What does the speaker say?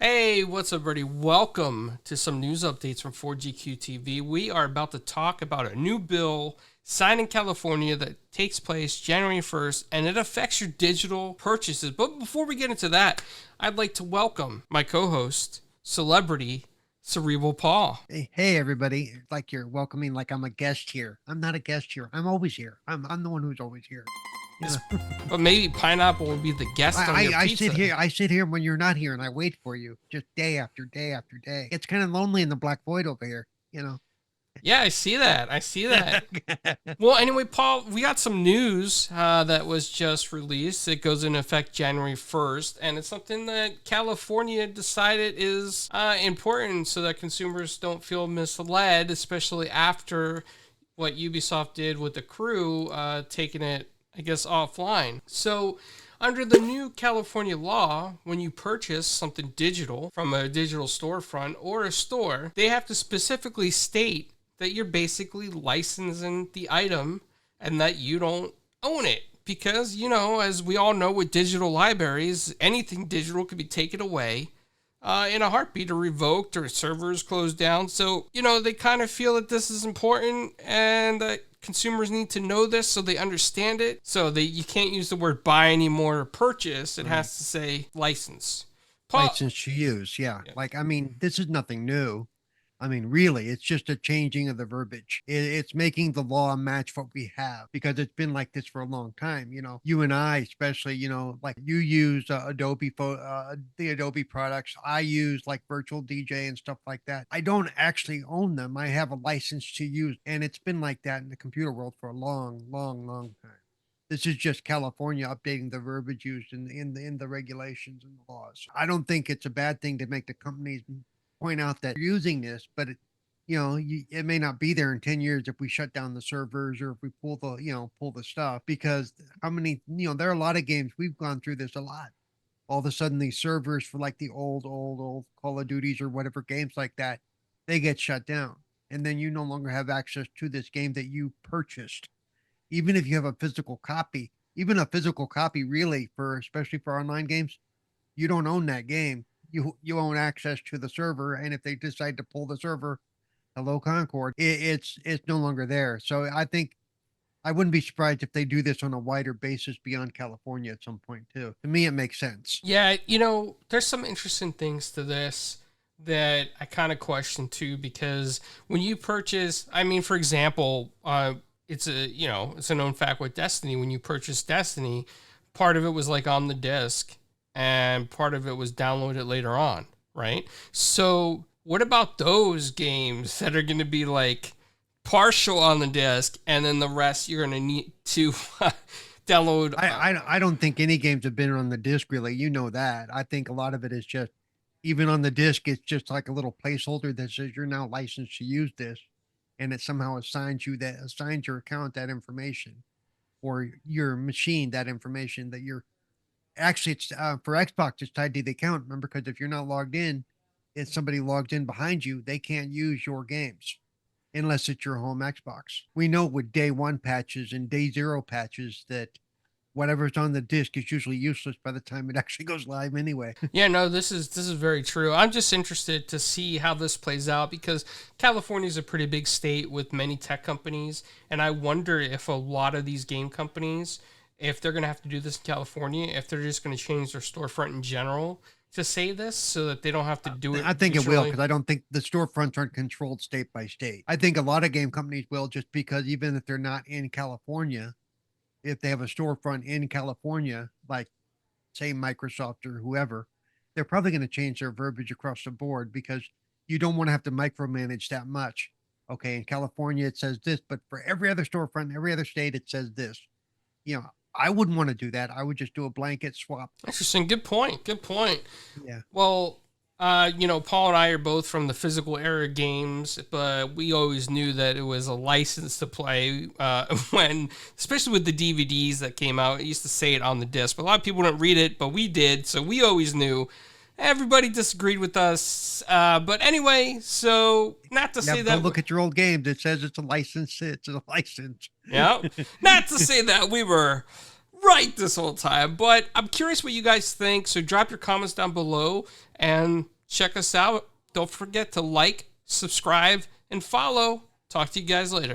Hey, what's up, everybody? Welcome to some news updates from 4GQ TV. We are about to talk about a new bill signed in California that takes place January 1st, and it affects your digital purchases. But before we get into that, I'd like to welcome my co-host, celebrity Cerebral Paul. Hey, everybody. Like you're welcoming like I'm a guest here. I'm not a guest here. I'm always here. I'm the one who's always here. Yeah. But maybe Pineapple will be the guest on your pizza. I sit here when you're not here and I wait for you just day after day after day. It's kind of lonely in the black void over here, you know. Yeah, I see that. Well, anyway, Paul, we got some news that was just released. It goes into effect January 1st, and it's something that California decided is important so that consumers don't feel misled, especially after what Ubisoft did with the Crew, taking it, I guess, offline. So under the new California law, when you purchase something digital from a digital storefront or a store, they have to specifically state that you're basically licensing the item and that you don't own it. Because, you know, as we all know with digital libraries, anything digital could be taken away in a heartbeat or revoked or servers closed down. So, you know, they kind of feel that this is important and that consumers need to know this so they understand it. So you can't use the word buy anymore or purchase. It has to say license. Paul, license to use, yeah. Like, I mean, this is nothing new. I mean, really, it's just a changing of the verbiage. It's making the law match what we have because it's been like this for a long time. You know, you and I, especially, you know, like you use Adobe, the Adobe products. I use like Virtual DJ and stuff like that. I don't actually own them. I have a license to use, and it's been like that in the computer world for a long, long, long time. This is just California updating the verbiage used in the regulations and the laws. I don't think it's a bad thing to make the companies point out that you're using this, but it may not be there in 10 years if we shut down the servers or if we pull the stuff, because how many, there are a lot of games, we've gone through this a lot. All of a sudden these servers for like the old Call of Duties or whatever games like that, they get shut down. And then you no longer have access to this game that you purchased. Even if you have a physical copy, really, especially for online games, you don't own that game. You own access to the server, and if they decide to pull the server, hello Concord, it's no longer there. So I think I wouldn't be surprised if they do this on a wider basis beyond California at some point too. To me, it makes sense. Yeah, there's some interesting things to this that I kind of question too, because when you purchase, I mean, for example, it's a known fact with Destiny. When you purchase Destiny, part of it was like on the disc, and part of it was downloaded later on, right? So what about those games that are going to be like partial on the disc, and then the rest you're going to need to download? I don't think any games have been on the disc, really. You know that. I think a lot of it is just, even on the disc, it's just like a little placeholder that says you're now licensed to use this, and it somehow assigns your account that information, or your machine that information that you're. Actually, it's for Xbox, it's tied to the account. Remember, because if you're not logged in, if somebody logs in behind you, they can't use your games unless it's your home Xbox. We know with day one patches and day zero patches that whatever's on the disc is usually useless by the time it actually goes live anyway. Yeah, no, this is very true. I'm just interested to see how this plays out because California is a pretty big state with many tech companies, and I wonder if a lot of these game companies, if they're going to have to do this in California, if they're just going to change their storefront in general to say this so that they don't have to do it. I think it will, because I don't think the storefronts aren't controlled state by state. I think a lot of game companies will, just because even if they're not in California, if they have a storefront in California, like say Microsoft or whoever, they're probably going to change their verbiage across the board because you don't want to have to micromanage that much. Okay, in California it says this, but for every other storefront, every other state, it says this. I wouldn't want to do that. I would just do a blanket swap. Interesting. Good point. Yeah. Well, Paul and I are both from the physical era games, but we always knew that it was a license to play especially with the DVDs that came out. It used to say it on the disc, but a lot of people didn't read it, but we did. So we always knew. Everybody disagreed with us. But anyway, so not to say that. Look at your old games. It says it's a license. It's a license. Yeah. Not to say that we were right this whole time, but I'm curious what you guys think. So drop your comments down below and check us out. Don't forget to like, subscribe, and follow. Talk to you guys later.